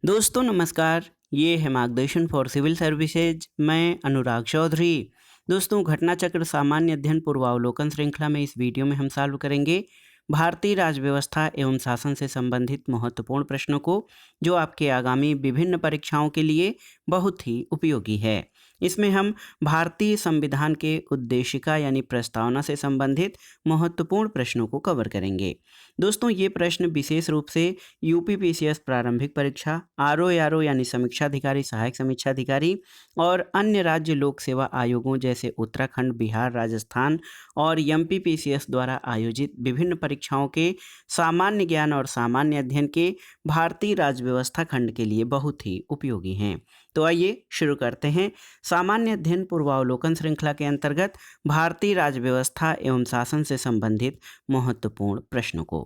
दोस्तों नमस्कार। ये है मार्गदर्शन फॉर सिविल सर्विसेज। मैं अनुराग चौधरी। दोस्तों घटना चक्र सामान्य अध्ययन पूर्वावलोकन श्रृंखला में इस वीडियो में हम सॉल्व करेंगे भारतीय राज्य व्यवस्था एवं शासन से संबंधित महत्वपूर्ण प्रश्नों को, जो आपके आगामी विभिन्न परीक्षाओं के लिए बहुत ही उपयोगी है। इसमें हम भारतीय संविधान के उद्देशिका यानी प्रस्तावना से संबंधित महत्वपूर्ण प्रश्नों को कवर करेंगे। दोस्तों ये प्रश्न विशेष रूप से यूपीपीसीएस प्रारंभिक परीक्षा, आरओ यानी समीक्षा अधिकारी, सहायक समीक्षा अधिकारी और अन्य राज्य लोक सेवा आयोगों जैसे उत्तराखंड, बिहार, राजस्थान और एमपीपीसीएस द्वारा आयोजित विभिन्न परीक्षाओं के सामान्य ज्ञान और सामान्य अध्ययन के भारतीय राज्य व्यवस्था खंड के लिए बहुत ही उपयोगी हैं। तो आइए शुरू करते हैं सामान्य अध्ययन पूर्वावलोकन श्रृंखला के अंतर्गत भारतीय राज्य व्यवस्था एवं शासन से संबंधित महत्वपूर्ण प्रश्नों को।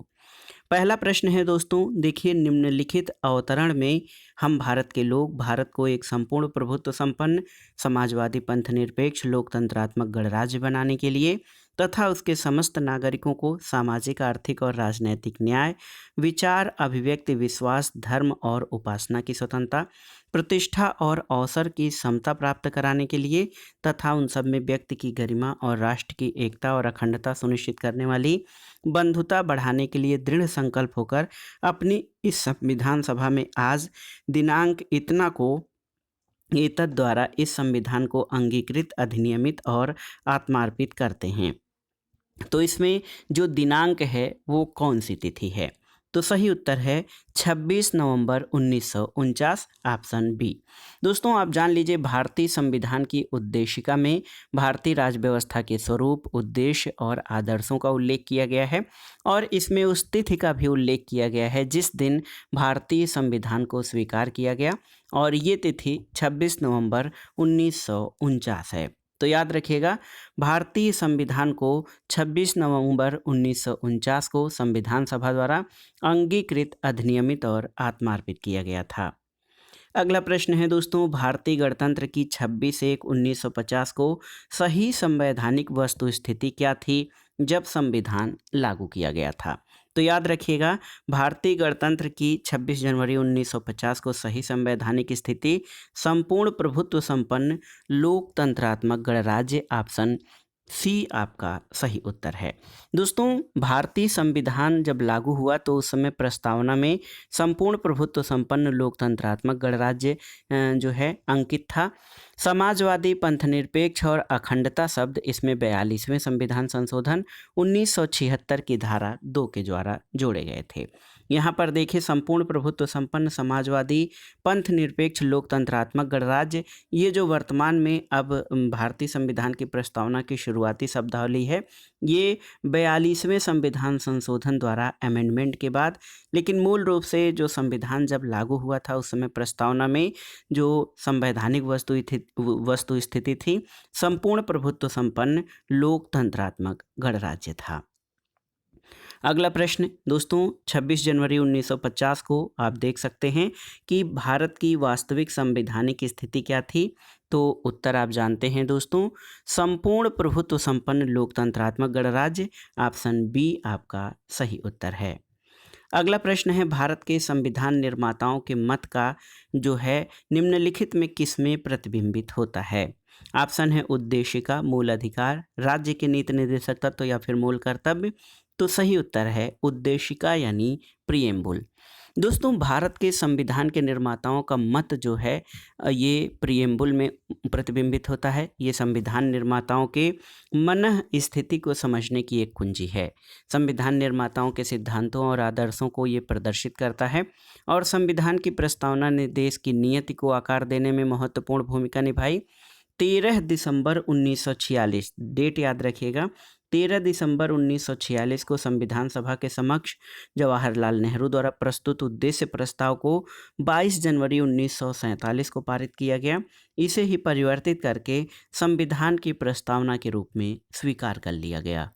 पहला प्रश्न है दोस्तों, देखिए, निम्नलिखित अवतरण में हम भारत के लोग भारत को एक संपूर्ण प्रभुत्व संपन्न समाजवादी पंथ निरपेक्ष लोकतंत्रात्मक गणराज्य बनाने के लिए तथा उसके समस्त नागरिकों को सामाजिक, आर्थिक और राजनैतिक न्याय, विचार, अभिव्यक्ति, विश्वास, धर्म और उपासना की स्वतंत्रता, प्रतिष्ठा और अवसर की समता प्राप्त कराने के लिए तथा उन सब में व्यक्ति की गरिमा और राष्ट्र की एकता और अखंडता सुनिश्चित करने वाली बंधुता बढ़ाने के लिए दृढ़ संकल्प होकर अपनी इस संविधान सभा में आज दिनांक इतना को एतद द्वारा इस संविधान को अंगीकृत, अधिनियमित और आत्मार्पित करते हैं। तो इसमें जो दिनांक है वो कौन सी तिथि है? तो सही उत्तर है 26 नवंबर 1949, ऑप्शन बी। दोस्तों आप जान लीजिए, भारतीय संविधान की उद्देशिका में भारतीय राज्य व्यवस्था के स्वरूप, उद्देश्य और आदर्शों का उल्लेख किया गया है और इसमें उस तिथि का भी उल्लेख किया गया है जिस दिन भारतीय संविधान को स्वीकार किया गया और ये तिथि 26 नवंबर 1949 है। तो याद रखिएगा, भारतीय संविधान को 26 नवंबर 1949 को संविधान सभा द्वारा अंगीकृत, अधिनियमित और आत्मार्पित किया गया था। अगला प्रश्न है दोस्तों, भारतीय गणतंत्र की 26/1/1950 को सही संवैधानिक वस्तु स्थिति क्या थी जब संविधान लागू किया गया था? तो याद रखिएगा, भारतीय गणतंत्र की 26 जनवरी 1950 को सही संवैधानिक स्थिति संपूर्ण प्रभुत्व संपन्न लोकतंत्रात्मक गणराज्य, ऑप्शन सी आपका सही उत्तर है। दोस्तों भारतीय संविधान जब लागू हुआ तो उस समय प्रस्तावना में संपूर्ण प्रभुत्व संपन्न लोकतंत्रात्मक गणराज्य जो है अंकित था। समाजवादी, पंथनिरपेक्ष और अखंडता शब्द इसमें 42वें संविधान संशोधन 1976 की धारा 2 के द्वारा जोड़े गए थे। यहाँ पर देखिए, संपूर्ण प्रभुत्व संपन्न समाजवादी पंथ निरपेक्ष लोकतंत्रात्मक गणराज्य, ये जो वर्तमान में अब भारतीय संविधान की प्रस्तावना की शुरुआती शब्दावली है, ये 42वें संविधान संशोधन द्वारा अमेंडमेंट के बाद, लेकिन मूल रूप से जो संविधान जब लागू हुआ था उस समय प्रस्तावना में जो संवैधानिक वस्तु स्थिति थी, संपूर्ण प्रभुत्व संपन्न लोकतंत्रात्मक गणराज्य था। अगला प्रश्न दोस्तों, 26 जनवरी 1950 को आप देख सकते हैं कि भारत की वास्तविक संवैधानिक स्थिति क्या थी? तो उत्तर आप जानते हैं दोस्तों, संपूर्ण प्रभुत्व संपन्न लोकतंत्रात्मक गणराज्य, ऑप्शन बी आपका सही उत्तर है। अगला प्रश्न है, भारत के संविधान निर्माताओं के मत का जो है निम्नलिखित में किसमें प्रतिबिंबित होता है? ऑप्शन है उद्देशिका, मूल अधिकार, राज्य के नीति निर्देशक तत्व या फिर मूल कर्तव्य। तो सही उत्तर है उद्देशिका यानी प्रिएम्बुल। दोस्तों भारत के संविधान के निर्माताओं का मत जो है ये प्रिएम्बुल में प्रतिबिंबित होता है। ये संविधान निर्माताओं के मन स्थिति को समझने की एक कुंजी है। संविधान निर्माताओं के सिद्धांतों और आदर्शों को ये प्रदर्शित करता है और संविधान की प्रस्तावना ने देश की नियति को आकार देने में महत्वपूर्ण भूमिका निभाई। 13 दिसंबर 1946, डेट याद रखिएगा, 13 दिसंबर 1946 को संविधान सभा के समक्ष जवाहरलाल नेहरू द्वारा प्रस्तुत उद्देश्य प्रस्ताव को 22 जनवरी 1947 को पारित किया गया। इसे ही परिवर्तित करके संविधान की प्रस्तावना के रूप में स्वीकार कर लिया गया।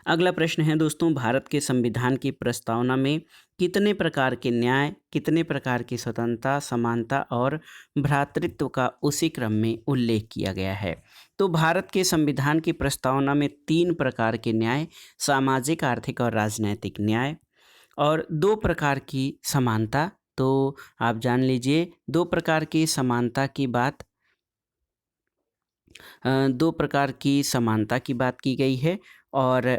अगला प्रश्न है दोस्तों, भारत के संविधान की प्रस्तावना में कितने प्रकार के न्याय, कितने प्रकार की स्वतंत्रता, समानता और भ्रातृत्व का उसी क्रम में उल्लेख किया गया है? तो भारत के संविधान की प्रस्तावना में 3 प्रकार के न्याय, सामाजिक, आर्थिक और राजनैतिक न्याय, और 2 प्रकार की समानता तो आप जान लीजिए दो प्रकार की समानता की बात दो प्रकार की समानता की बात की गई है और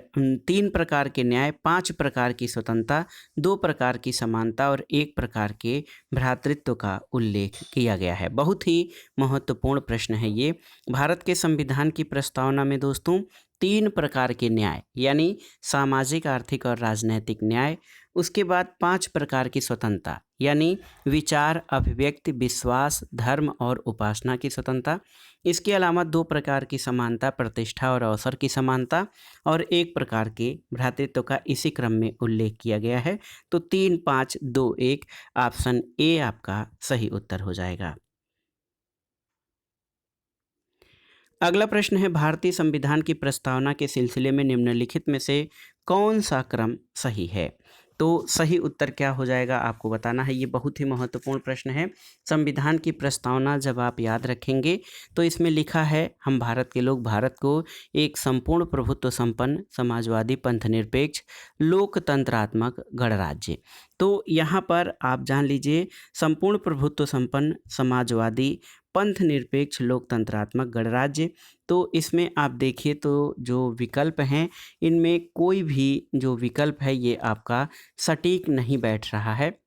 तीन प्रकार के न्याय, पांच प्रकार की स्वतंत्रता, दो प्रकार की समानता और एक प्रकार के भ्रातृत्व का उल्लेख किया गया है। बहुत ही महत्वपूर्ण प्रश्न है ये। भारत के संविधान की प्रस्तावना में दोस्तों तीन प्रकार के न्याय यानी सामाजिक, आर्थिक और राजनैतिक न्याय, उसके बाद पांच प्रकार की स्वतंत्रता यानी विचार, अभिव्यक्ति, विश्वास, धर्म और उपासना की स्वतंत्रता, इसके अलावा दो प्रकार की समानता, प्रतिष्ठा और अवसर की समानता और एक प्रकार के भ्रातृत्व का इसी क्रम में उल्लेख किया गया है। तो 3, 5, 2, 1 ऑप्शन ए आपका सही उत्तर हो जाएगा। अगला प्रश्न है भारतीय संविधान की प्रस्तावना के सिलसिले में निम्नलिखित में से कौन सा क्रम सही है? तो सही उत्तर क्या हो जाएगा आपको बताना है। ये बहुत ही महत्वपूर्ण प्रश्न है। संविधान की प्रस्तावना जब आप याद रखेंगे तो इसमें लिखा है हम भारत के लोग भारत को एक संपूर्ण प्रभुत्व संपन्न समाजवादी पंथनिरपेक्ष लोकतंत्रात्मक गणराज्य। तो यहाँ पर आप जान लीजिए संपूर्ण प्रभुत्व संपन्न समाजवादी पंथ निरपेक्ष लोकतंत्रात्मक गणराज्य। तो इसमें आप देखिए तो जो विकल्प हैं इनमें कोई भी जो विकल्प है ये आपका सटीक नहीं बैठ रहा है।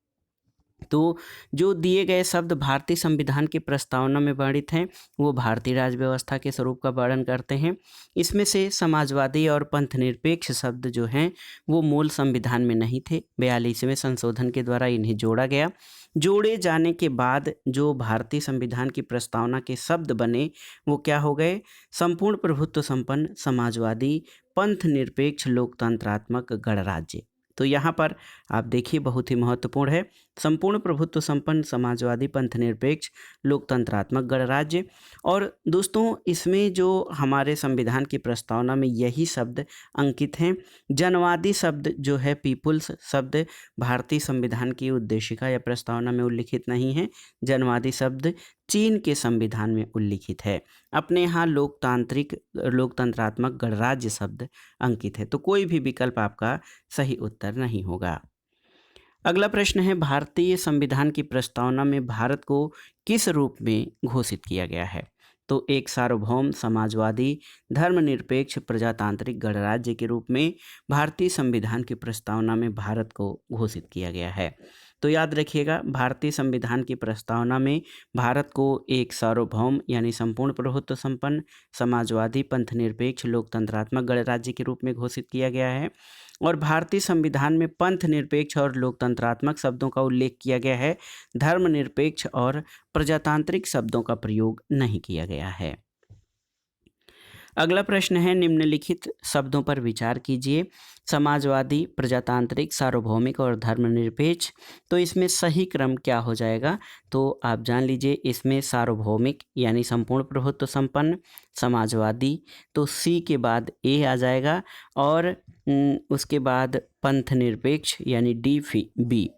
तो जो दिए गए शब्द भारतीय संविधान की प्रस्तावना में वर्णित हैं वो भारतीय राज्य व्यवस्था के स्वरूप का वर्णन करते हैं। इसमें से समाजवादी और पंथनिरपेक्ष शब्द जो हैं वो मूल संविधान में नहीं थे, 42वें संशोधन के द्वारा इन्हें जोड़ा गया। जोड़े जाने के बाद जो भारतीय संविधान की प्रस्तावना के शब्द बने वो क्या हो गए? संपूर्ण प्रभुत्व संपन्न समाजवादी पंथनिरपेक्ष लोकतंत्रात्मक गणराज्य। तो यहाँ पर आप देखिए बहुत ही महत्वपूर्ण है संपूर्ण प्रभुत्व संपन्न समाजवादी पंथनिरपेक्ष लोकतंत्रात्मक गणराज्य। और दोस्तों इसमें जो हमारे संविधान की प्रस्तावना में यही शब्द अंकित हैं। जनवादी शब्द जो है पीपुल्स शब्द भारतीय संविधान की उद्देशिका या प्रस्तावना में उल्लिखित नहीं है। जनवादी शब्द चीन के संविधान में उल्लिखित है। अपने यहाँ लोकतंत्रात्मक गणराज्य शब्द अंकित है। तो कोई भी विकल्प आपका सही उत्तर नहीं होगा। अगला प्रश्न है भारतीय संविधान की प्रस्तावना में भारत को किस रूप में घोषित किया गया है? तो एक सार्वभौम समाजवादी धर्मनिरपेक्ष प्रजातांत्रिक गणराज्य के रूप में भारतीय संविधान की प्रस्तावना में भारत को घोषित किया गया है। तो याद रखिएगा भारतीय संविधान की प्रस्तावना में भारत को एक सार्वभौम यानी संपूर्ण प्रभुत्व संपन्न समाजवादी पंथनिरपेक्ष लोकतंत्रात्मक गणराज्य के रूप में घोषित किया गया है। और भारतीय संविधान में पंथ निरपेक्ष और लोकतंत्रात्मक शब्दों का उल्लेख किया गया है, धर्मनिरपेक्ष और प्रजातांत्रिक शब्दों का प्रयोग नहीं किया गया है। अगला प्रश्न है निम्नलिखित शब्दों पर विचार कीजिए। समाजवादी, प्रजातांत्रिक, सार्वभौमिक और धर्मनिरपेक्ष। तो इसमें सही क्रम क्या हो जाएगा? तो आप जान लीजिए इसमें सार्वभौमिक यानी संपूर्ण प्रभुत्व संपन्न, समाजवादी तो सी के बाद ए आ जाएगा और उसके बाद पंथ निरपेक्ष यानी बी।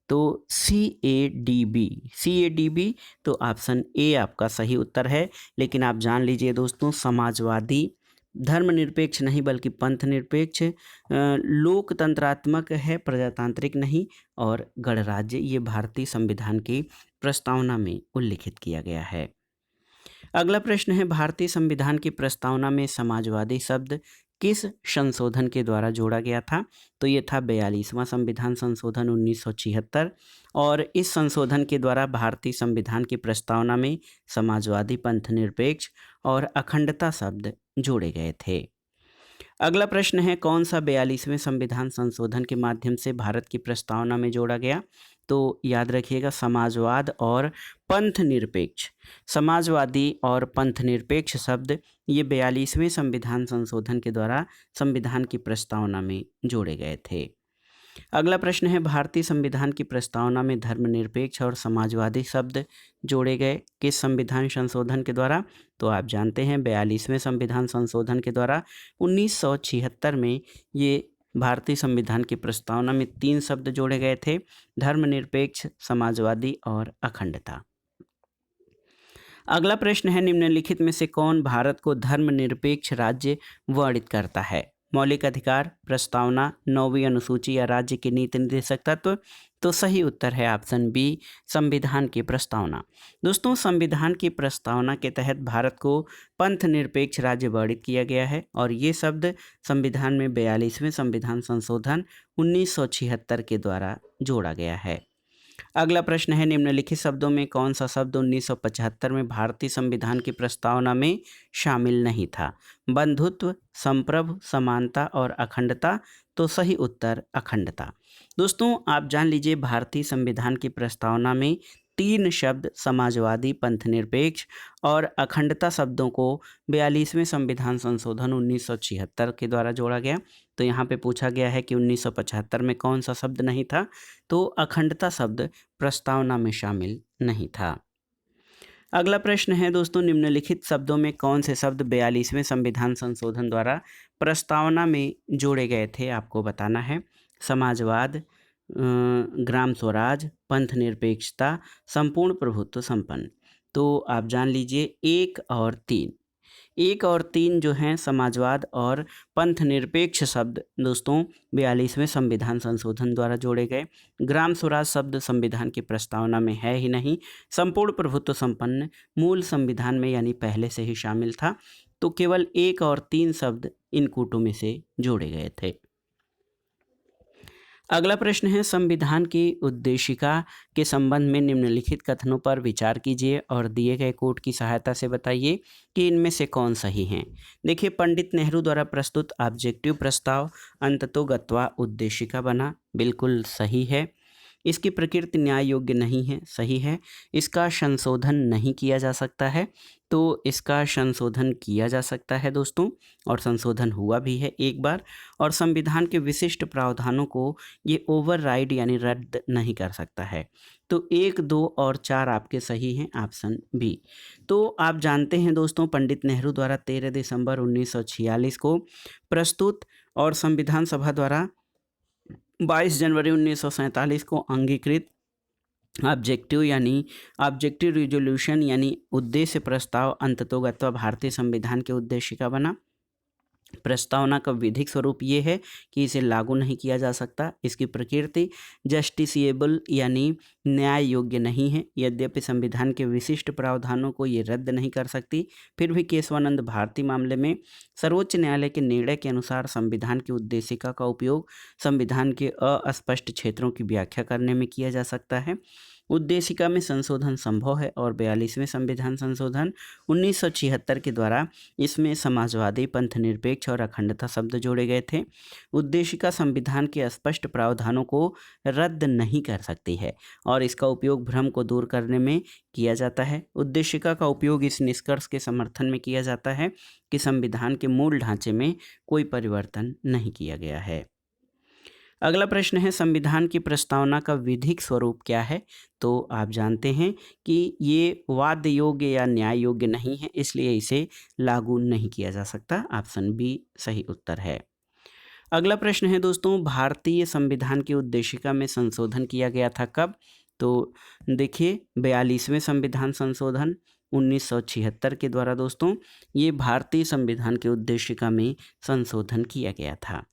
तो CADB तो ऑप्शन ए आपका सही उत्तर है। लेकिन आप जान लीजिए दोस्तों समाजवादी धर्मनिरपेक्ष नहीं बल्कि पंथ निरपेक्ष, लोकतंत्रात्मक है, प्रजातांत्रिक नहीं, और गणराज्य ये भारतीय संविधान की प्रस्तावना में उल्लिखित किया गया है। अगला प्रश्न है भारतीय संविधान की प्रस्तावना में समाजवादी शब्द किस संशोधन के द्वारा जोड़ा गया था? तो ये था 42वां संविधान संशोधन 1976 और इस संशोधन के द्वारा भारतीय संविधान की प्रस्तावना में समाजवादी पंथनिरपेक्ष और अखंडता शब्द जोड़े गए थे। अगला प्रश्न है कौन सा 42वें संविधान संशोधन के माध्यम से भारत की प्रस्तावना में जोड़ा गया? तो याद रखिएगा समाजवाद और पंथ निरपेक्ष, समाजवादी और पंथ निरपेक्ष शब्द ये 42वें संविधान संशोधन के द्वारा संविधान की प्रस्तावना में जोड़े गए थे। अगला प्रश्न है भारतीय संविधान की प्रस्तावना में धर्मनिरपेक्ष और समाजवादी शब्द जोड़े गए किस संविधान संशोधन के द्वारा? तो आप जानते हैं 42वें संविधान संशोधन के द्वारा 1976 में ये भारतीय संविधान की प्रस्तावना में 3 शब्द जोड़े गए थे, धर्मनिरपेक्ष, समाजवादी और अखंडता। अगला प्रश्न है निम्नलिखित में से कौन भारत को धर्मनिरपेक्ष राज्य वर्णित करता है? मौलिक अधिकार, प्रस्तावना, 9वीं अनुसूची या राज्य के नीति निर्देशक तत्व। तो सही उत्तर है ऑप्शन बी, संविधान की प्रस्तावना। दोस्तों, संविधान की प्रस्तावना के तहत भारत को पंथ निरपेक्ष राज्य वर्णित किया गया है और ये शब्द संविधान में 42वें संविधान संशोधन 1976 के द्वारा जोड़ा गया है। अगला प्रश्न है, निम्नलिखित शब्दों में कौन सा शब्द 1975 में भारतीय संविधान की प्रस्तावना में शामिल नहीं था? बंधुत्व, संप्रभु, समानता और अखंडता। तो सही उत्तर अखंडता। दोस्तों, आप जान लीजिए भारतीय संविधान की प्रस्तावना में 3 शब्द समाजवादी, पंथनिरपेक्ष और अखंडता शब्दों को 42वें संविधान संशोधन 1976 के द्वारा जोड़ा गया। तो यहाँ पे पूछा गया है कि 1975 में कौन सा शब्द नहीं था? तो अखंडता शब्द प्रस्तावना में शामिल नहीं था। अगला प्रश्न है दोस्तों, निम्नलिखित शब्दों में कौन से शब्द 42वें संविधान संशोधन द्वारा प्रस्तावना में जोड़े गए थे? आपको बताना है। समाजवाद, ग्राम स्वराज, पंथ निरपेक्षता, संपूर्ण प्रभुत्व संपन्न। तो आप जान लीजिए 1 और 3, 1 और 3 जो हैं समाजवाद और पंथ निरपेक्ष शब्द दोस्तों 42वें संविधान संशोधन द्वारा जोड़े गए। ग्राम स्वराज शब्द संविधान की प्रस्तावना में है ही नहीं। संपूर्ण प्रभुत्व संपन्न मूल संविधान में यानी पहले से ही शामिल था। तो केवल 1 और 3 शब्द इन कूटों में से जोड़े गए थे। अगला प्रश्न है, संविधान की उद्देशिका के संबंध में निम्नलिखित कथनों पर विचार कीजिए और दिए गए कोट की सहायता से बताइए कि इनमें से कौन सही हैं। देखिए, पंडित नेहरू द्वारा प्रस्तुत ऑब्जेक्टिव प्रस्ताव अंततोगत्वा उद्देशिका बना, बिल्कुल सही है। इसकी प्रकृति न्याय योग्य नहीं है, सही है। इसका संशोधन नहीं किया जा सकता है, तो इसका संशोधन किया जा सकता है दोस्तों, और संशोधन हुआ भी है एक बार। और संविधान के विशिष्ट प्रावधानों को ये ओवरराइड यानी रद्द नहीं कर सकता है। तो 1, 2 और 4 आपके सही हैं, ऑप्शन बी। तो आप जानते हैं दोस्तों, पंडित नेहरू द्वारा 13 दिसंबर 1946 को प्रस्तुत और संविधान सभा द्वारा 22 जनवरी 1947 को अंगीकृत ऑब्जेक्टिव रिजोल्यूशन यानी उद्देश्य प्रस्ताव अंततोगत्वा भारतीय संविधान के उद्देशिका बना। प्रस्तावना का विधिक स्वरूप ये है कि इसे लागू नहीं किया जा सकता। इसकी प्रकृति जस्टिसिएबल यानी न्याय योग्य नहीं है। यद्यपि संविधान के विशिष्ट प्रावधानों को ये रद्द नहीं कर सकती, फिर भी केशवानंद भारती मामले में सर्वोच्च न्यायालय के निर्णय के अनुसार संविधान की उद्देशिका का उपयोग संविधान के अस्पष्ट क्षेत्रों की व्याख्या करने में किया जा सकता है। उद्देशिका में संशोधन संभव है और 42वें संविधान संशोधन 1976 के द्वारा इसमें समाजवादी, पंथ निरपेक्ष और अखंडता शब्द जोड़े गए थे। उद्देशिका संविधान के स्पष्ट प्रावधानों को रद्द नहीं कर सकती है और इसका उपयोग भ्रम को दूर करने में किया जाता है। उद्देशिका का उपयोग इस निष्कर्ष के समर्थन में किया जाता है कि संविधान के मूल ढांचे में कोई परिवर्तन नहीं किया गया है। अगला प्रश्न है, संविधान की प्रस्तावना का विधिक स्वरूप क्या है? तो आप जानते हैं कि ये वाद्य योग्य या न्याय योग्य नहीं है, इसलिए इसे लागू नहीं किया जा सकता। ऑप्शन बी सही उत्तर है। अगला प्रश्न है दोस्तों, भारतीय संविधान की उद्देशिका में संशोधन किया गया था कब? तो देखिए, 42वें संविधान संशोधन 1976 के द्वारा दोस्तों ये भारतीय संविधान की उद्देशिका में संशोधन किया गया था।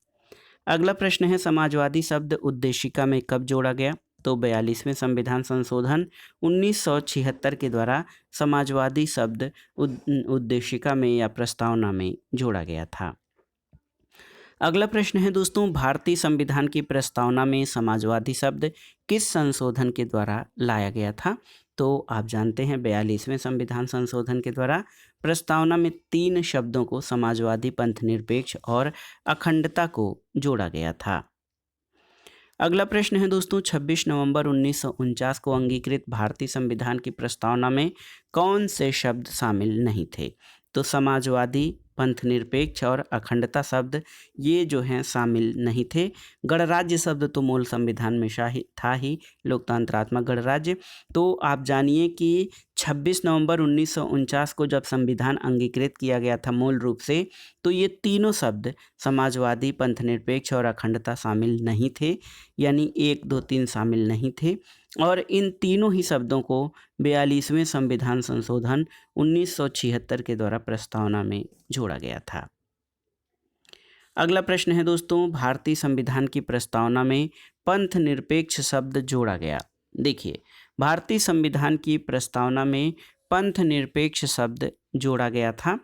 अगला प्रश्न है, समाजवादी शब्द उद्देशिका में कब जोड़ा गया? तो 42वें संविधान संशोधन 1976 के द्वारा समाजवादी शब्द उद्देशिका में या प्रस्तावना में जोड़ा गया था। अगला प्रश्न है दोस्तों, भारतीय संविधान की प्रस्तावना में समाजवादी शब्द किस संशोधन के द्वारा लाया गया था? तो आप जानते हैं 42वें संविधान संशोधन के द्वारा प्रस्तावना में 3 शब्दों को समाजवादी, पंथ निरपेक्ष और अखंडता को जोड़ा गया था। अगला प्रश्न है दोस्तों, 26 नवंबर 1949 को अंगीकृत भारतीय संविधान की प्रस्तावना में कौन से शब्द शामिल नहीं थे? तो समाजवादी, पंथ निरपेक्ष और अखंडता शब्द ये जो हैं शामिल नहीं थे। गणराज्य शब्द तो मूल संविधान में था ही, लोकतंत्रात्मक गणराज्य। तो आप जानिए कि 26 नवंबर 1949 को जब संविधान अंगीकृत किया गया था मूल रूप से, तो ये तीनों शब्द समाजवादी, पंथ निरपेक्ष और अखंडता शामिल नहीं थे, यानी 1, 2, 3 शामिल नहीं थे। और इन तीनों ही शब्दों को 42वें संविधान संशोधन 1976 के द्वारा प्रस्तावना में जोड़ा गया था। अगला प्रश्न है दोस्तों, भारतीय संविधान की प्रस्तावना में पंथ निरपेक्ष शब्द जोड़ा गया। देखिए, भारतीय संविधान की प्रस्तावना में पंथ निरपेक्ष शब्द जोड़ा गया था।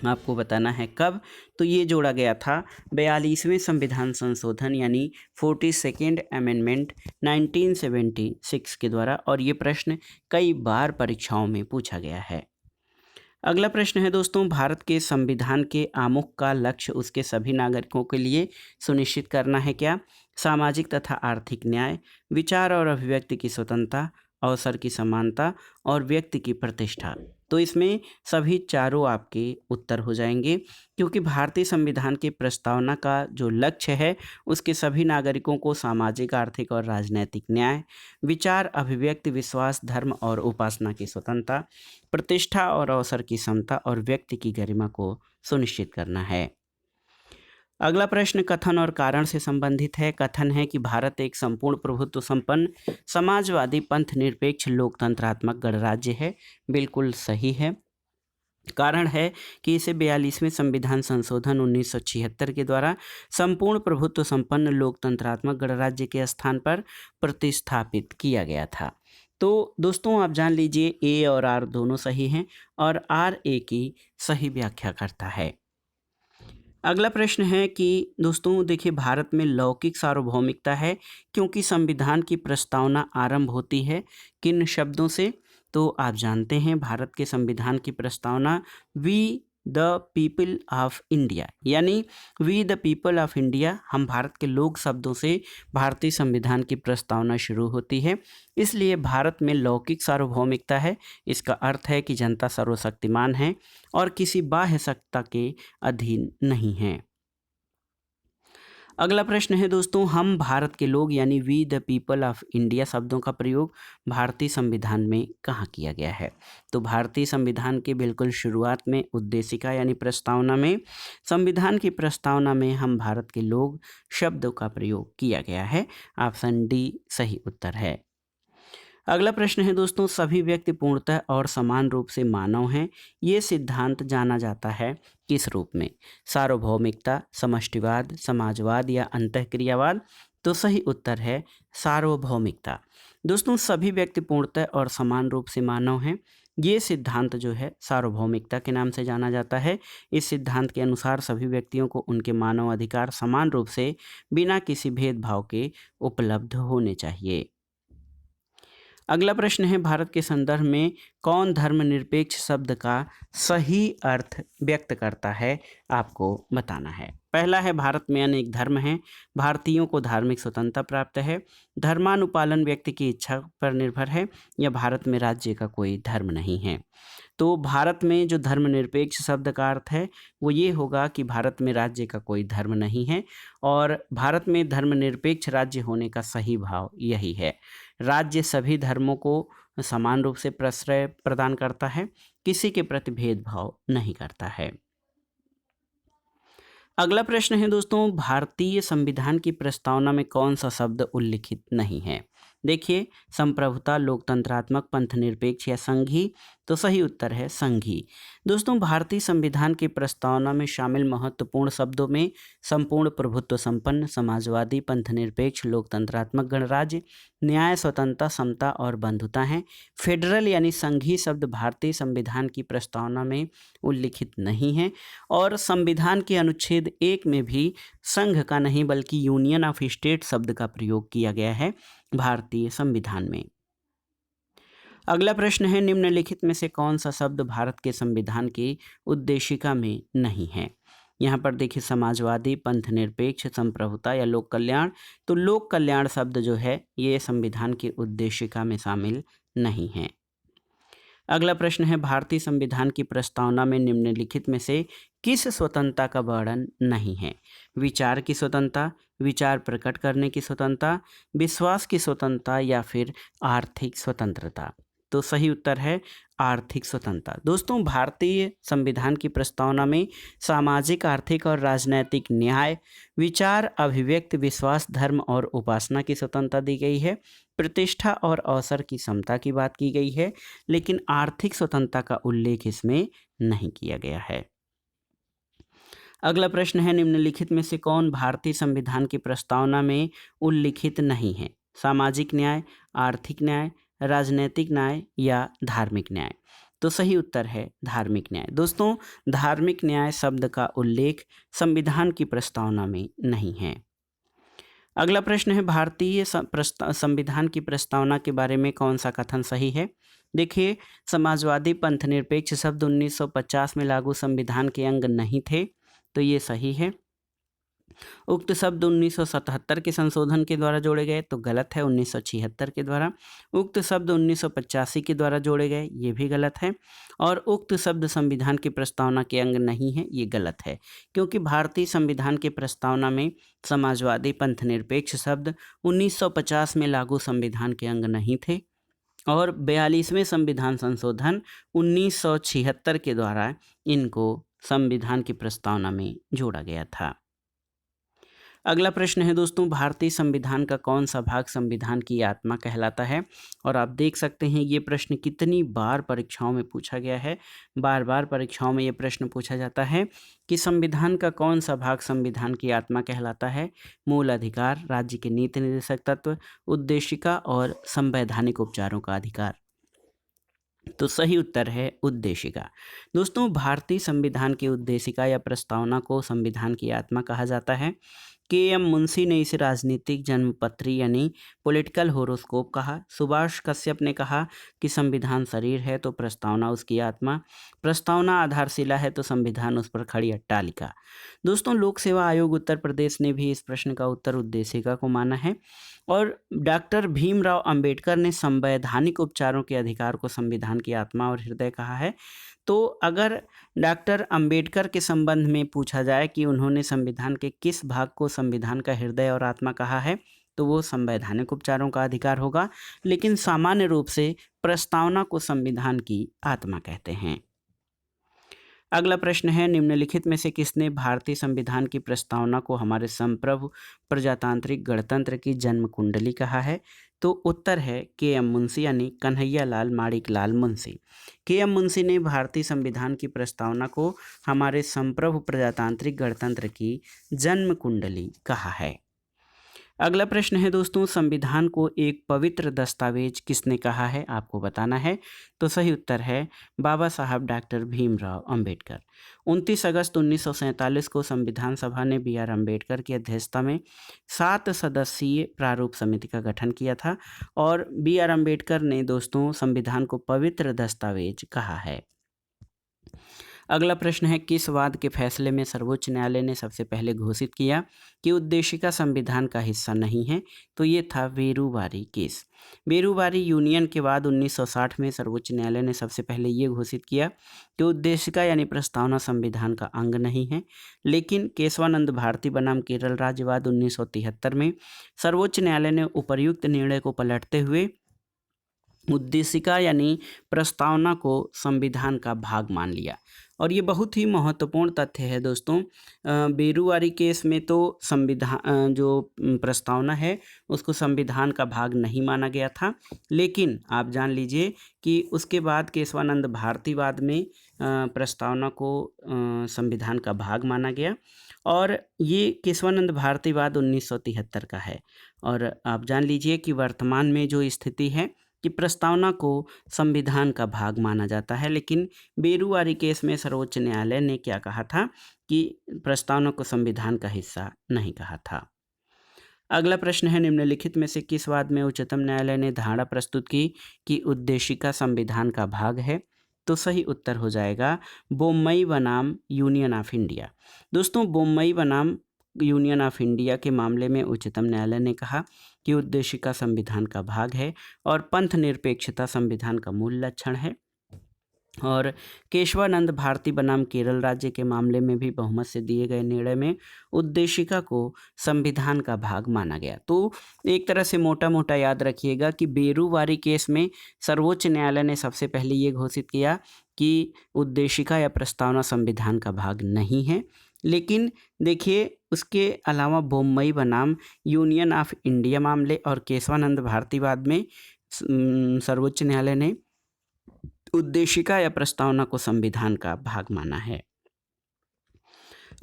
आपको बताना है कब। तो ये जोड़ा गया था 42वें संविधान संशोधन यानी 42nd अमेंडमेंट 1976 के द्वारा, और ये प्रश्न कई बार परीक्षाओं में पूछा गया है। अगला प्रश्न है दोस्तों, भारत के संविधान के आमुख का लक्ष्य उसके सभी नागरिकों के लिए सुनिश्चित करना है क्या? सामाजिक तथा आर्थिक न्याय, विचार और अभिव्यक्ति की स्वतंत्रता, अवसर की समानता और व्यक्ति की प्रतिष्ठा। तो इसमें सभी चारों आपके उत्तर हो जाएंगे, क्योंकि भारतीय संविधान की प्रस्तावना का जो लक्ष्य है उसके सभी नागरिकों को सामाजिक, आर्थिक और राजनैतिक न्याय, विचार, अभिव्यक्ति, विश्वास, धर्म और उपासना की स्वतंत्रता, प्रतिष्ठा और अवसर की समता और व्यक्ति की गरिमा को सुनिश्चित करना है। अगला प्रश्न कथन और कारण से संबंधित है। कथन है कि भारत एक संपूर्ण प्रभुत्व संपन्न समाजवादी पंथ निरपेक्ष लोकतंत्रात्मक गणराज्य है। बिल्कुल सही है। कारण है कि इसे 42वें संविधान संशोधन 1976 के द्वारा संपूर्ण प्रभुत्व संपन्न लोकतंत्रात्मक गणराज्य के स्थान पर प्रतिस्थापित किया गया था। तो दोस्तों आप जान लीजिए, ए और आर दोनों सही हैं और आर ए की सही व्याख्या करता है। अगला प्रश्न है कि दोस्तों देखिए, भारत में लौकिक सार्वभौमिकता है क्योंकि संविधान की प्रस्तावना आरंभ होती है किन शब्दों से? तो आप जानते हैं, भारत के संविधान की प्रस्तावना we the people of India यानी we the people of India, हम भारत के लोग शब्दों से भारतीय संविधान की प्रस्तावना शुरू होती है। इसलिए भारत में लौकिक सार्वभौमिकता है। इसका अर्थ है कि जनता सर्वशक्तिमान है और किसी बाह्य सत्ता के अधीन नहीं है। अगला प्रश्न है दोस्तों, हम भारत के लोग यानी we the people of India शब्दों का प्रयोग भारतीय संविधान में कहाँ किया गया है? तो भारतीय संविधान के बिल्कुल शुरुआत में उद्देशिका यानी प्रस्तावना में, संविधान की प्रस्तावना में हम भारत के लोग शब्दों का प्रयोग किया गया है। ऑप्शन डी सही उत्तर है। अगला प्रश्न है दोस्तों, सभी व्यक्ति पूर्णतः और समान रूप से मानव हैं, ये सिद्धांत जाना जाता है किस रूप में? सार्वभौमिकता, समष्टिवाद, समाजवाद या अंतःक्रियावाद? तो सही उत्तर है सार्वभौमिकता। दोस्तों सभी व्यक्ति पूर्णतः और समान रूप से मानव हैं, ये सिद्धांत जो है सार्वभौमिकता के नाम से जाना जाता है। इस सिद्धांत के अनुसार सभी व्यक्तियों को उनके मानव अधिकार समान रूप से बिना किसी भेदभाव के उपलब्ध होने चाहिए। अगला प्रश्न है, भारत के संदर्भ में कौन धर्मनिरपेक्ष शब्द का सही अर्थ व्यक्त करता है? आपको बताना है। पहला है, भारत में अनेक धर्म हैं, भारतीयों को धार्मिक स्वतंत्रता प्राप्त है, धर्मानुपालन व्यक्ति की इच्छा पर निर्भर है, या भारत में राज्य का कोई धर्म नहीं है। तो भारत में जो धर्मनिरपेक्ष शब्द का अर्थ है वो ये होगा कि भारत में राज्य का कोई धर्म नहीं है, और भारत में धर्मनिरपेक्ष राज्य होने का सही भाव यही है। राज्य सभी धर्मों को समान रूप से प्रश्रय प्रदान करता है, किसी के प्रति भेदभाव नहीं करता है। अगला प्रश्न है दोस्तों, भारतीय संविधान की प्रस्तावना में कौन सा शब्द उल्लिखित नहीं है? देखिए, संप्रभुता, लोकतंत्रात्मक, पंथनिरपेक्ष या संघी? तो सही उत्तर है संघी। दोस्तों भारतीय संविधान की प्रस्तावना में शामिल महत्वपूर्ण शब्दों में संपूर्ण प्रभुत्व संपन्न, समाजवादी, पंथनिरपेक्ष, लोकतंत्रात्मक गणराज्य, न्याय, स्वतंत्रता, समता और बंधुता हैं। फेडरल यानी संघी शब्द भारतीय संविधान की प्रस्तावना में उल्लिखित नहीं है, और संविधान के अनुच्छेद 1 में भी संघ का नहीं बल्कि यूनियन ऑफ स्टेट शब्द का प्रयोग किया गया है भारतीय संविधान में। अगला प्रश्न है, निम्नलिखित में से कौन सा शब्द भारत के संविधान की उद्देशिका में नहीं है? यहाँ पर देखिए, समाजवादी, पंथनिरपेक्ष, संप्रभुता या लोक कल्याण। तो लोक कल्याण शब्द जो है ये संविधान की उद्देशिका में शामिल नहीं है। अगला प्रश्न है, भारतीय संविधान की प्रस्तावना में निम्नलिखित में से किस स्वतंत्रता का वर्णन नहीं है? विचार की स्वतंत्रता, विचार प्रकट करने की स्वतंत्रता, विश्वास की स्वतंत्रता या फिर आर्थिक स्वतंत्रता? तो सही उत्तर है आर्थिक स्वतंत्रता। दोस्तों भारतीय संविधान की प्रस्तावना में सामाजिक, आर्थिक और राजनैतिक न्याय, विचार, अभिव्यक्ति, विश्वास, धर्म और उपासना की स्वतंत्रता दी गई है। प्रतिष्ठा और अवसर की समता की बात की गई है, लेकिन आर्थिक स्वतंत्रता का उल्लेख इसमें नहीं किया गया है। अगला प्रश्न है, निम्नलिखित में से कौन भारतीय संविधान की प्रस्तावना में उल्लिखित नहीं है? सामाजिक न्याय, आर्थिक न्याय, राजनैतिक न्याय या धार्मिक न्याय? तो सही उत्तर है धार्मिक न्याय। दोस्तों, धार्मिक न्याय शब्द का उल्लेख संविधान की प्रस्तावना में नहीं है। अगला प्रश्न है, भारतीय संविधान की प्रस्तावना के बारे में कौन सा कथन सही है? देखिए, समाजवादी पंथ निरपेक्ष शब्द 1950 में लागू संविधान के अंग नहीं थे, तो ये सही है। उक्त शब्द 1977 के संशोधन के द्वारा जोड़े गए, तो गलत है, 1976 के द्वारा। उक्त शब्द 1985 के द्वारा जोड़े गए, ये भी गलत है। और उक्त शब्द संविधान की प्रस्तावना के अंग नहीं है, ये गलत है, क्योंकि भारतीय संविधान की प्रस्तावना में समाजवादी पंथ निरपेक्ष शब्द 1950 में लागू संविधान के अंग नहीं थे और 42वें संविधान संशोधन 1976 के द्वारा इनको संविधान की प्रस्तावना में जोड़ा गया था। अगला प्रश्न है दोस्तों, भारतीय संविधान का कौन सा भाग संविधान की आत्मा कहलाता है? और आप देख सकते हैं ये प्रश्न कितनी बार परीक्षाओं में पूछा गया है। बार बार परीक्षाओं में ये प्रश्न पूछा जाता है कि संविधान का कौन सा भाग संविधान की आत्मा कहलाता है? मूल अधिकार, राज्य के नीति निर्देशक तत्व, उद्देशिका और संवैधानिक उपचारों का अधिकार। तो सही उत्तर है उद्देशिका। दोस्तों, भारतीय संविधान की उद्देशिका या प्रस्तावना को संविधान की आत्मा कहा जाता है। के.एम. मुंशी ने इसे राजनीतिक जन्मपत्री यानी पॉलिटिकल होरोस्कोप कहा। सुभाष कश्यप ने कहा कि संविधान शरीर है तो प्रस्तावना उसकी आत्मा, प्रस्तावना आधारशिला है तो संविधान उस पर खड़ी अट्टालिका। दोस्तों, लोक सेवा आयोग उत्तर प्रदेश ने भी इस प्रश्न का उत्तर उद्देशिका को माना है। और डॉक्टर भीमराव अंबेडकर ने संवैधानिक उपचारों के अधिकार को संविधान की आत्मा और हृदय कहा है। तो अगर डॉक्टर अंबेडकर के संबंध में पूछा जाए कि उन्होंने संविधान के किस भाग को संविधान का हृदय और आत्मा कहा है, तो वो संवैधानिक उपचारों का अधिकार होगा, लेकिन सामान्य रूप से प्रस्तावना को संविधान की आत्मा कहते हैं। अगला प्रश्न है, निम्नलिखित में से किसने भारतीय संविधान की प्रस्तावना को हमारे संप्रभु प्रजातांत्रिक गणतंत्र की जन्म कुंडली कहा है? तो उत्तर है के.एम. मुंशी यानी कन्हैया लाल माणिक लाल मुंशी। के.एम. मुंशी ने भारतीय संविधान की प्रस्तावना को हमारे संप्रभु प्रजातांत्रिक गणतंत्र की जन्म कुंडली कहा है। अगला प्रश्न है दोस्तों, संविधान को एक पवित्र दस्तावेज किसने कहा है? आपको बताना है। तो सही उत्तर है बाबा साहब डॉक्टर भीमराव अंबेडकर। 29 अगस्त 1947 को संविधान सभा ने बी.आर. अंबेडकर की अध्यक्षता में 7 सदस्यीय प्रारूप समिति का गठन किया था और बी.आर. अंबेडकर ने दोस्तों संविधान को पवित्र दस्तावेज कहा है। अगला प्रश्न है, किस वाद के फैसले में सर्वोच्च न्यायालय ने सबसे पहले घोषित किया कि उद्देशिका संविधान का हिस्सा नहीं है? तो ये था वेरूवारी केस। वेरूवारी यूनियन के बाद 1960 में सर्वोच्च न्यायालय ने सबसे पहले ये घोषित किया कि उद्देशिका यानी प्रस्तावना संविधान का अंग नहीं है। लेकिन केशवानंद भारती बनाम केरल राज्यवाद 1973 में सर्वोच्च न्यायालय ने उपर्युक्त निर्णय को पलटते हुए उद्देशिका यानी प्रस्तावना को संविधान का भाग मान लिया। और ये बहुत ही महत्वपूर्ण तथ्य है दोस्तों। बेरूवारी केस में तो संविधान जो प्रस्तावना है उसको संविधान का भाग नहीं माना गया था, लेकिन आप जान लीजिए कि उसके बाद केशवानंद भारतीवाद में प्रस्तावना को संविधान का भाग माना गया और ये केशवानंद भारतीवाद 1973 का है। और आप जान लीजिए कि वर्तमान में जो स्थिति है कि प्रस्तावना को संविधान का भाग माना जाता है, लेकिन बेरूवारी केस में सर्वोच्च न्यायालय ने क्या कहा था कि प्रस्तावना को संविधान का हिस्सा नहीं कहा था। अगला प्रश्न है, निम्नलिखित में से किस वाद में उच्चतम न्यायालय ने धारणा प्रस्तुत की कि उद्देशिका संविधान का भाग है? तो सही उत्तर हो जाएगा बोम्मई बनाम यूनियन ऑफ इंडिया। दोस्तों, बोम्मई बनाम यूनियन ऑफ इंडिया के मामले में उच्चतम न्यायालय ने कहा कि उद्देशिका संविधान का भाग है और पंथ निरपेक्षता संविधान का मूल लक्षण है। और केशवानंद भारती बनाम केरल राज्य के मामले में भी बहुमत से दिए गए निर्णय में उद्देशिका को संविधान का भाग माना गया। तो एक तरह से मोटा मोटा याद रखिएगा कि बेरूवारी केस में सर्वोच्च न्यायालय ने सबसे पहले ये घोषित किया कि उद्देशिका या प्रस्तावना संविधान का भाग नहीं है, लेकिन देखिए उसके अलावा बोम्मई बनाम यूनियन ऑफ इंडिया मामले और केशवानंद भारतीवाद में सर्वोच्च न्यायालय ने उद्देशिका या प्रस्तावना को संविधान का भाग माना है।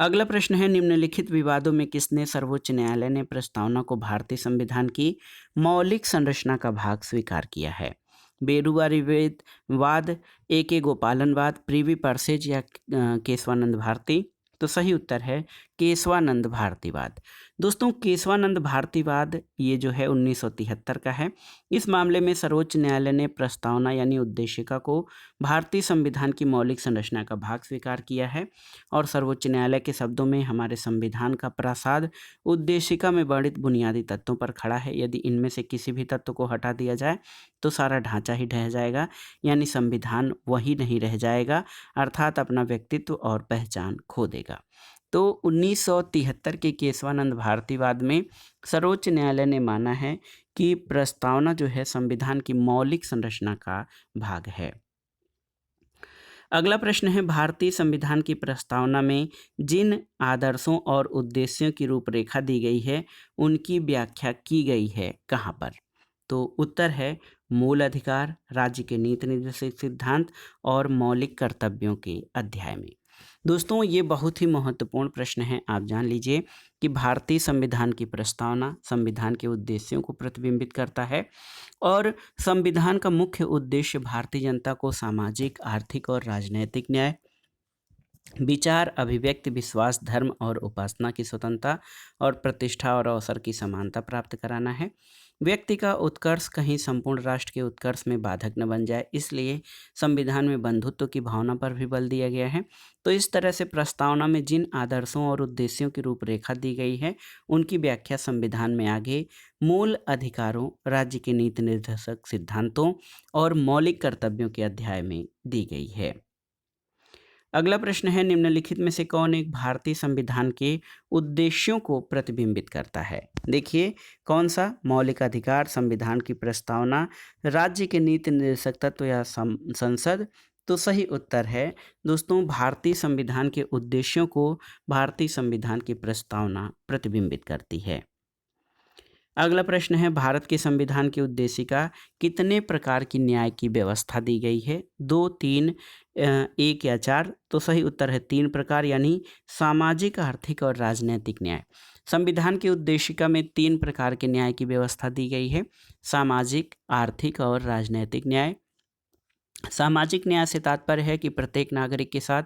अगला प्रश्न है, निम्नलिखित विवादों में किसने सर्वोच्च न्यायालय ने प्रस्तावना को भारतीय संविधान की मौलिक संरचना का भाग स्वीकार किया है? बेरुआ वाद, ए के गोपालन वाद, प्रीवी परसेज या केशवानंद भारती? तो सही उत्तर है केशवानंद भारतीवाद। दोस्तों, केशवानंद भारतीवाद ये जो है 1973 का है। इस मामले में सर्वोच्च न्यायालय ने प्रस्तावना यानी उद्देशिका को भारतीय संविधान की मौलिक संरचना का भाग स्वीकार किया है और सर्वोच्च न्यायालय के शब्दों में हमारे संविधान का प्रासाद उद्देशिका में वर्णित बुनियादी तत्वों पर खड़ा है। यदि इनमें से किसी भी तत्व को हटा दिया जाए तो सारा ढांचा ही ढह जाएगा, यानी संविधान वही नहीं रह जाएगा, अर्थात अपना व्यक्तित्व और पहचान खो देगा। तो 1973 के केशवानंद भारतीवाद में सर्वोच्च न्यायालय ने माना है कि प्रस्तावना जो है संविधान की मौलिक संरचना का भाग है। अगला प्रश्न है, भारतीय संविधान की प्रस्तावना में जिन आदर्शों और उद्देश्यों की रूपरेखा दी गई है उनकी व्याख्या की गई है कहाँ पर? तो उत्तर है मूल अधिकार, राज्य के नीति निर्देशक सिद्धांत और मौलिक कर्तव्यों के अध्याय में। दोस्तों, ये बहुत ही महत्वपूर्ण प्रश्न है। आप जान लीजिए कि भारतीय संविधान की प्रस्तावना संविधान के उद्देश्यों को प्रतिबिंबित करता है और संविधान का मुख्य उद्देश्य भारतीय जनता को सामाजिक, आर्थिक और राजनैतिक न्याय, विचार, अभिव्यक्ति, विश्वास, धर्म और उपासना की स्वतंत्रता और प्रतिष्ठा और अवसर की समानता प्राप्त कराना है। व्यक्ति का उत्कर्ष कहीं संपूर्ण राष्ट्र के उत्कर्ष में बाधक न बन जाए, इसलिए संविधान में बंधुत्व की भावना पर भी बल दिया गया है। तो इस तरह से प्रस्तावना में जिन आदर्शों और उद्देश्यों की रूपरेखा दी गई है उनकी व्याख्या संविधान में आगे मूल अधिकारों, राज्य के नीति निर्देशक सिद्धांतों और मौलिक कर्तव्यों के अध्याय में दी गई है। अगला प्रश्न है, निम्नलिखित में से कौन एक भारतीय संविधान के उद्देश्यों को प्रतिबिंबित करता है? देखिए, कौन सा? मौलिक अधिकार, संविधान की प्रस्तावना, राज्य के नीति निर्देशक तत्व या संसद? तो सही उत्तर है दोस्तों, भारतीय संविधान के उद्देश्यों को भारतीय संविधान की प्रस्तावना प्रतिबिंबित करती है। अगला प्रश्न है, भारत के संविधान की उद्देशिका कितने प्रकार की न्याय की व्यवस्था दी गई है? 2, 3, 1 या 4? तो सही उत्तर है 3 प्रकार, यानी सामाजिक, आर्थिक और राजनैतिक न्याय। संविधान की उद्देशिका में 3 प्रकार के न्याय की व्यवस्था दी गई है, सामाजिक, आर्थिक और राजनैतिक न्याय। सामाजिक न्याय से तात्पर्य है कि प्रत्येक नागरिक के साथ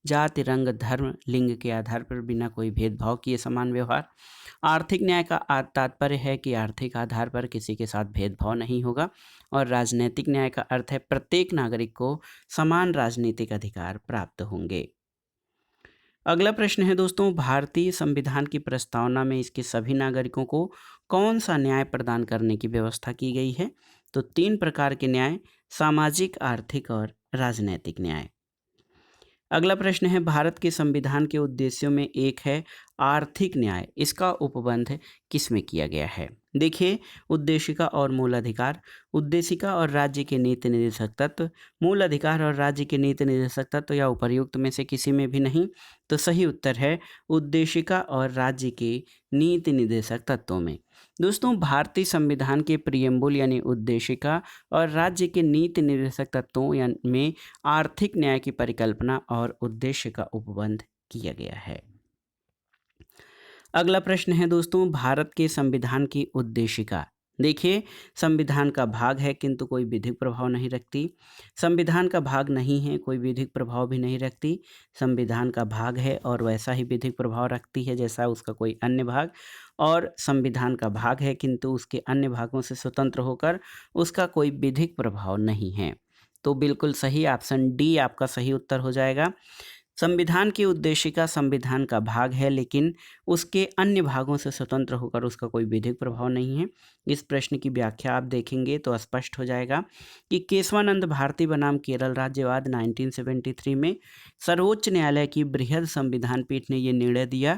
जाति, रंग, धर्म, लिंग के आधार पर बिना कोई भेदभाव किए समान व्यवहार। आर्थिक न्याय का तात्पर्य है कि आर्थिक आधार पर किसी के साथ भेदभाव नहीं होगा। और राजनीतिक न्याय का अर्थ है प्रत्येक नागरिक को समान राजनीतिक अधिकार प्राप्त होंगे। अगला प्रश्न है दोस्तों, भारतीय संविधान की प्रस्तावना में इसके सभी नागरिकों को कौन सा न्याय प्रदान करने की व्यवस्था की गई है? तो 3 प्रकार के न्याय, सामाजिक, आर्थिक और राजनैतिक न्याय। अगला प्रश्न है, भारत के संविधान के उद्देश्यों में एक है आर्थिक न्याय, इसका उपबंध किसमें किया गया है? देखिए, उद्देशिका और मूल अधिकार, उद्देशिका और राज्य के नीति निर्देशक तत्व, मूल अधिकार और राज्य के नीति निर्देशक तत्व या उपर्युक्त में से किसी में भी नहीं। तो सही उत्तर है उद्देशिका और राज्य के नीति निर्देशक तत्वों में। दोस्तों, भारतीय संविधान के प्रियम्बुल यानी उद्देशिका और राज्य के नीति निर्देशक तत्वों में आर्थिक न्याय की परिकल्पना और उद्देश्य का उपबंध किया गया है। अगला प्रश्न है दोस्तों, भारत के संविधान की उद्देशिका। देखिए, संविधान का भाग है किंतु कोई विधिक प्रभाव नहीं रखती। संविधान का भाग नहीं है, कोई विधिक प्रभाव भी नहीं रखती। संविधान का भाग है और वैसा ही विधिक प्रभाव रखती है जैसा उसका कोई अन्य भाग। और संविधान का भाग है किंतु उसके अन्य भागों से स्वतंत्र होकर उसका कोई विधिक प्रभाव नहीं है। तो बिल्कुल सही, ऑप्शन डी आपका सही उत्तर हो जाएगा। संविधान की उद्देशिका संविधान का भाग है लेकिन उसके अन्य भागों से स्वतंत्र होकर उसका कोई विधिक प्रभाव नहीं है। इस प्रश्न की व्याख्या आप देखेंगे तो स्पष्ट हो जाएगा कि केशवानंद भारती बनाम केरल राज्यवाद 1973 में सर्वोच्च न्यायालय की बृहद संविधान पीठ ने ये निर्णय दिया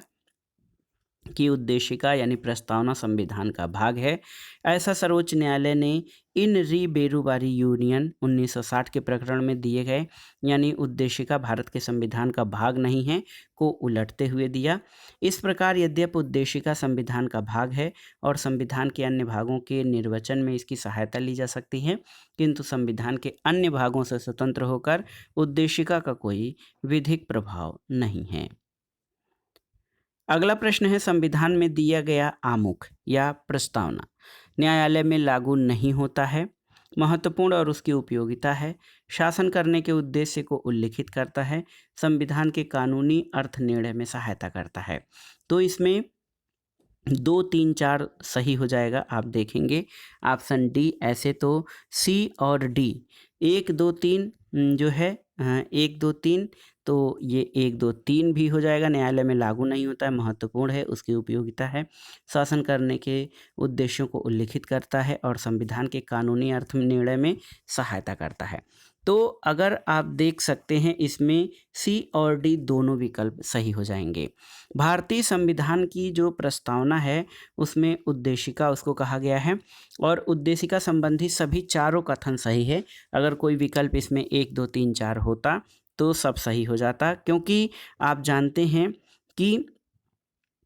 की उद्देशिका यानी प्रस्तावना संविधान का भाग है। ऐसा सर्वोच्च न्यायालय ने इन री बेरुबारी यूनियन 1960 के प्रकरण में दिए गए यानी उद्देशिका भारत के संविधान का भाग नहीं है को उलटते हुए दिया। इस प्रकार यद्यपि उद्देशिका संविधान का भाग है और संविधान के अन्य भागों के निर्वचन में इसकी सहायता ली जा सकती है, किंतु संविधान के अन्य भागों से स्वतंत्र होकर उद्देशिका का कोई विधिक प्रभाव नहीं है। अगला प्रश्न है, संविधान में दिया गया आमुख या प्रस्तावना न्यायालय में लागू नहीं होता है, महत्वपूर्ण और उसकी उपयोगिता है, शासन करने के उद्देश्य को उल्लिखित करता है, संविधान के कानूनी अर्थ निर्णय में सहायता करता है। तो इसमें 2, 3, 4 सही हो जाएगा। आप देखेंगे ऑप्शन डी, ऐसे तो सी और डी 1, 2, 3 जो है 1, 2, 3, तो ये 1, 2, 3 भी हो जाएगा। न्यायालय में लागू नहीं होता है, महत्वपूर्ण है, उसकी उपयोगिता है, शासन करने के उद्देश्यों को उल्लिखित करता है और संविधान के कानूनी अर्थ निर्णय में सहायता करता है। तो अगर आप देख सकते हैं इसमें सी और डी दोनों विकल्प सही हो जाएंगे। भारतीय संविधान की जो प्रस्तावना है उसमें उद्देशिका उसको कहा गया है और उद्देशिका संबंधी सभी चारों कथन सही है। अगर कोई विकल्प इसमें 1, 2, 3, 4 होता तो सब सही हो जाता, क्योंकि आप जानते हैं कि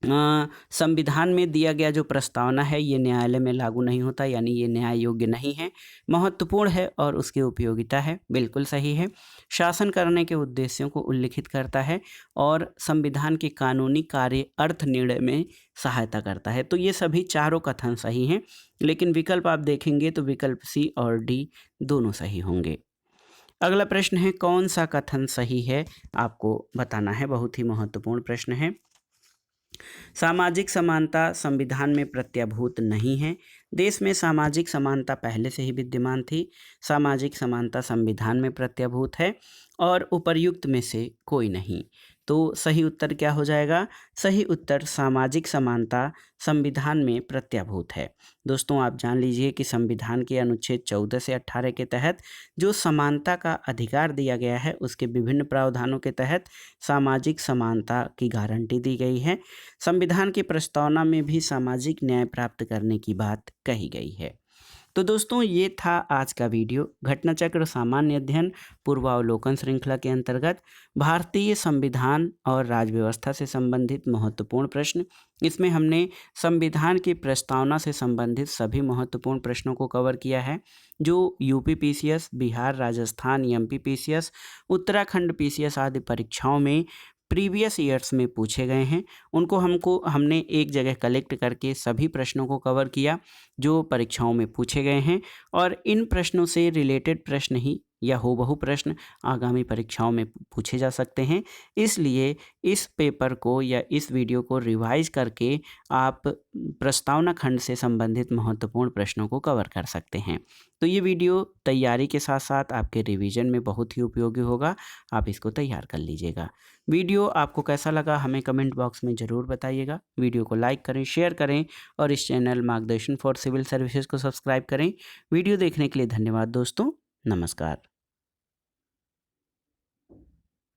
संविधान में दिया गया जो प्रस्तावना है ये न्यायालय में लागू नहीं होता, यानी ये न्याय योग्य नहीं है, महत्वपूर्ण है और उसकी उपयोगिता है, बिल्कुल सही है, शासन करने के उद्देश्यों को उल्लिखित करता है और संविधान के कानूनी कार्य अर्थ निर्णय में सहायता करता है। तो ये सभी चारों कथन सही हैं, लेकिन विकल्प आप देखेंगे तो विकल्प सी और डी दोनों सही होंगे। अगला प्रश्न है, कौन सा कथन सही है आपको बताना है, बहुत ही महत्वपूर्ण प्रश्न है। सामाजिक समानता संविधान में प्रत्याभूत नहीं है। देश में सामाजिक समानता पहले से ही विद्यमान थी। सामाजिक समानता संविधान में प्रत्याभूत है और उपर्युक्त में से कोई नहीं। तो सही उत्तर क्या हो जाएगा? सही उत्तर सामाजिक समानता संविधान में प्रत्याभूत है। दोस्तों आप जान लीजिए कि संविधान के अनुच्छेद 14 से 18 के तहत जो समानता का अधिकार दिया गया है उसके विभिन्न प्रावधानों के तहत सामाजिक समानता की गारंटी दी गई है। संविधान की प्रस्तावना में भी सामाजिक न्याय प्राप्त करने की बात कही गई है। तो दोस्तों ये था आज का वीडियो। घटना चक्र सामान्य अध्ययन पूर्वावलोकन श्रृंखला के अंतर्गत भारतीय संविधान और राज्य व्यवस्था से संबंधित महत्वपूर्ण प्रश्न। इसमें हमने संविधान की प्रस्तावना से संबंधित सभी महत्वपूर्ण प्रश्नों को कवर किया है जो UP PCS, Bihar, Rajasthan, MP PCS, Uttarakhand PCS आदि परीक्षाओं में प्रीवियस ईयर्स में पूछे गए हैं। उनको हमने एक जगह कलेक्ट करके सभी प्रश्नों को कवर किया जो परीक्षाओं में पूछे गए हैं और इन प्रश्नों से रिलेटेड प्रश्न ही या हूबहू प्रश्न आगामी परीक्षाओं में पूछे जा सकते हैं। इसलिए इस पेपर को या इस वीडियो को रिवाइज करके आप प्रस्तावना खंड से संबंधित महत्वपूर्ण प्रश्नों को कवर कर सकते हैं। तो ये वीडियो तैयारी के साथ साथ आपके रिवीजन में बहुत ही उपयोगी होगा। आप इसको तैयार कर लीजिएगा। वीडियो आपको कैसा लगा हमें कमेंट बॉक्स में ज़रूर बताइएगा। वीडियो को लाइक करें, शेयर करें और इस चैनल मार्गदर्शन फॉर सिविल सर्विसेज को सब्सक्राइब करें। वीडियो देखने के लिए धन्यवाद दोस्तों। नमस्कार।